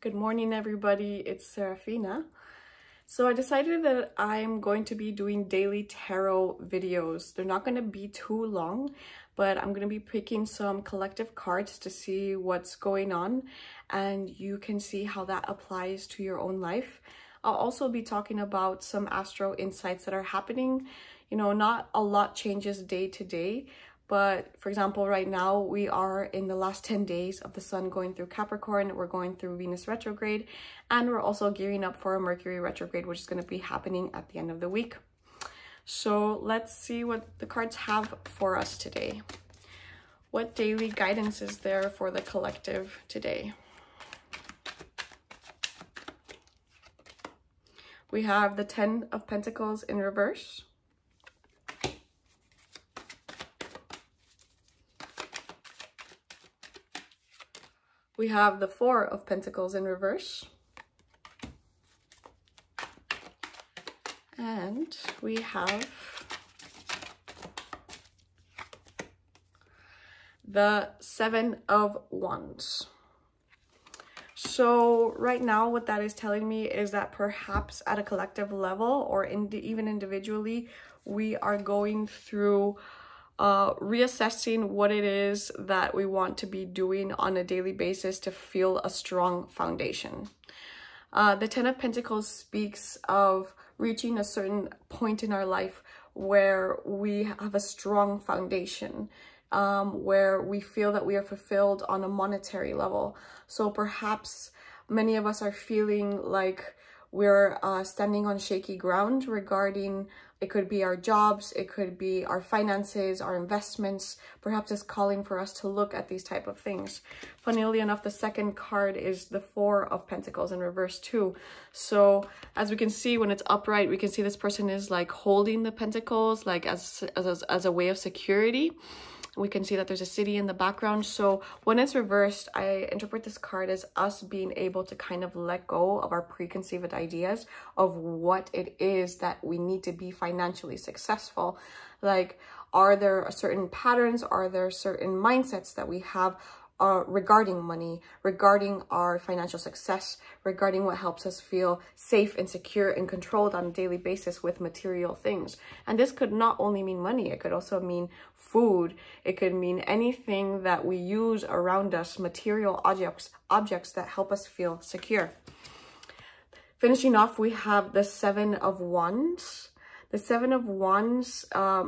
Good morning, everybody. It's Serafina. So I decided that I'm going to be doing daily tarot videos. They're not going to be too long, but I'm going to be picking some collective cards to see what's going on, and you can see how that applies to your own life. I'll also be talking about some astro insights that are happening. You know, not a lot changes day to day, but for example, right now we are in the last 10 days of the sun going through Capricorn. We're going through Venus retrograde, and we're also gearing up for a Mercury retrograde, which is going to be happening at the end of the week. So let's see what the cards have for us today. What daily guidance is there for the collective today? We have the 10 of Pentacles in reverse. We have the 4 of Pentacles in reverse. And we have the 7 of Wands. So right now what that is telling me is that perhaps at a collective level or even individually, we are going through reassessing what it is that we want to be doing on a daily basis to feel a strong foundation. The 10 of Pentacles speaks of reaching a certain point in our life where we have a strong foundation, where we feel that we are fulfilled on a monetary level. So perhaps many of us are feeling like we're standing on shaky ground regarding, it could be our jobs, it could be our finances, our investments. Perhaps it's calling for us to look at these type of things. Funnily enough, the second card is the 4 of Pentacles in reverse too. So as we can see, when it's upright, we can see this person is like holding the pentacles like as a way of security. We can see that there's a city in the background. So when it's reversed, I interpret this card as us being able to kind of let go of our preconceived ideas of what it is that we need to be financially successful. Like, are there certain patterns? Are there certain mindsets that we have regarding money, regarding our financial success, regarding what helps us feel safe and secure and controlled on a daily basis with material things? And this could not only mean money, it could also mean food, it could mean anything that we use around us, material objects that help us feel secure. Finishing off, we have the 7 of Wands. The 7 of Wands,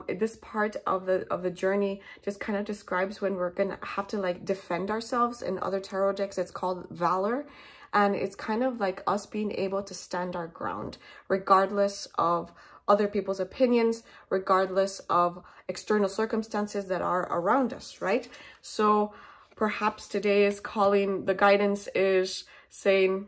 this part of the journey just kind of describes when we're gonna have to like defend ourselves. In other tarot decks, it's called Valor. And it's kind of like us being able to stand our ground, regardless of other people's opinions, regardless of external circumstances that are around us, right? So perhaps today is calling, the guidance is saying,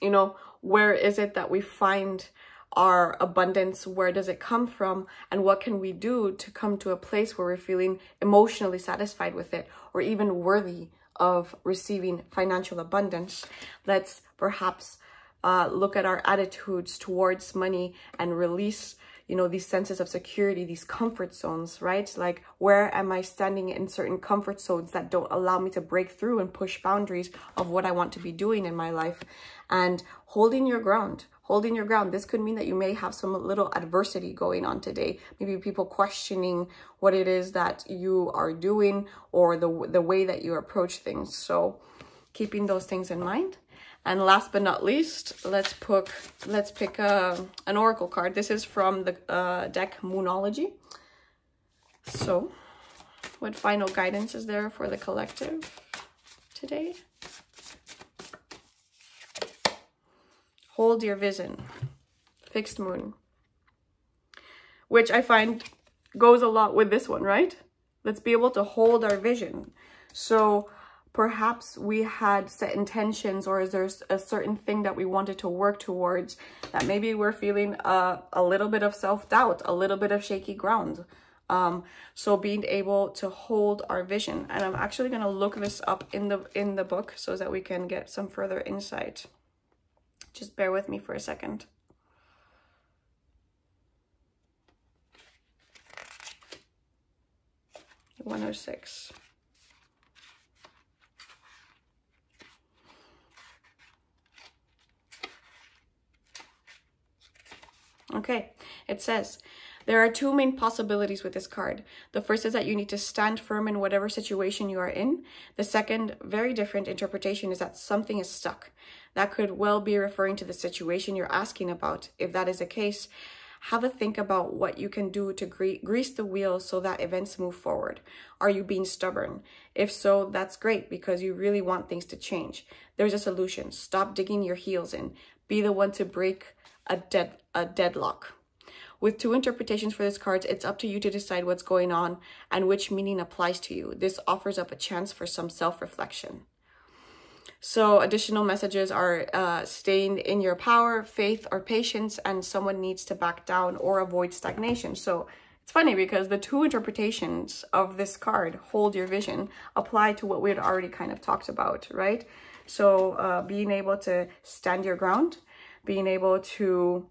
you know, where is it that we find our abundance? Where does it come from? And what can we do to come to a place where we're feeling emotionally satisfied with it, or even worthy of receiving financial abundance? Let's perhaps look at our attitudes towards money and release, you know, these senses of security, these comfort zones, right? Like, where am I standing in certain comfort zones that don't allow me to break through and push boundaries of what I want to be doing in my life? And holding your ground. Holding your ground. This could mean that you may have some little adversity going on today. Maybe people questioning what it is that you are doing or the way that you approach things. So keeping those things in mind. And last but not least, let's pick an oracle card. This is from the deck Moonology. So what final guidance is there for the collective today? Hold your vision. Fixed moon. Which I find goes a lot with this one, right? Let's be able to hold our vision. So perhaps we had set intentions, or is there a certain thing that we wanted to work towards that maybe we're feeling a little bit of self-doubt, a little bit of shaky ground. So being able to hold our vision. And I'm actually going to look this up in the book so that we can get some further insight. Just bear with me for a second. $106. Okay, it says, there are two main possibilities with this card. The first is that you need to stand firm in whatever situation you are in. The second, very different interpretation, is that something is stuck. That could well be referring to the situation you're asking about. If that is the case, have a think about what you can do to grease the wheels so that events move forward. Are you being stubborn? If so, that's great because you really want things to change. There's a solution. Stop digging your heels in. Be the one to break a deadlock. With two interpretations for this card, it's up to you to decide what's going on and which meaning applies to you. This offers up a chance for some self-reflection. So additional messages are staying in your power, faith, or patience, and someone needs to back down or avoid stagnation. So it's funny because the two interpretations of this card, hold your vision, apply to what we had already kind of talked about, right? So being able to stand your ground, being able to,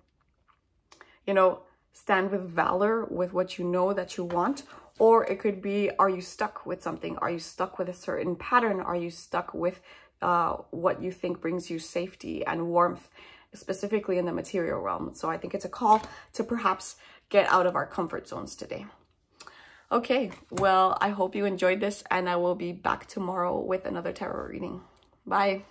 you know, stand with valor with what you know that you want. Or it could be, are you stuck with something? Are you stuck with a certain pattern? Are you stuck with what you think brings you safety and warmth, specifically in the material realm? So I think it's a call to perhaps get out of our comfort zones today. Okay, well, I hope you enjoyed this, and I will be back tomorrow with another tarot reading. Bye.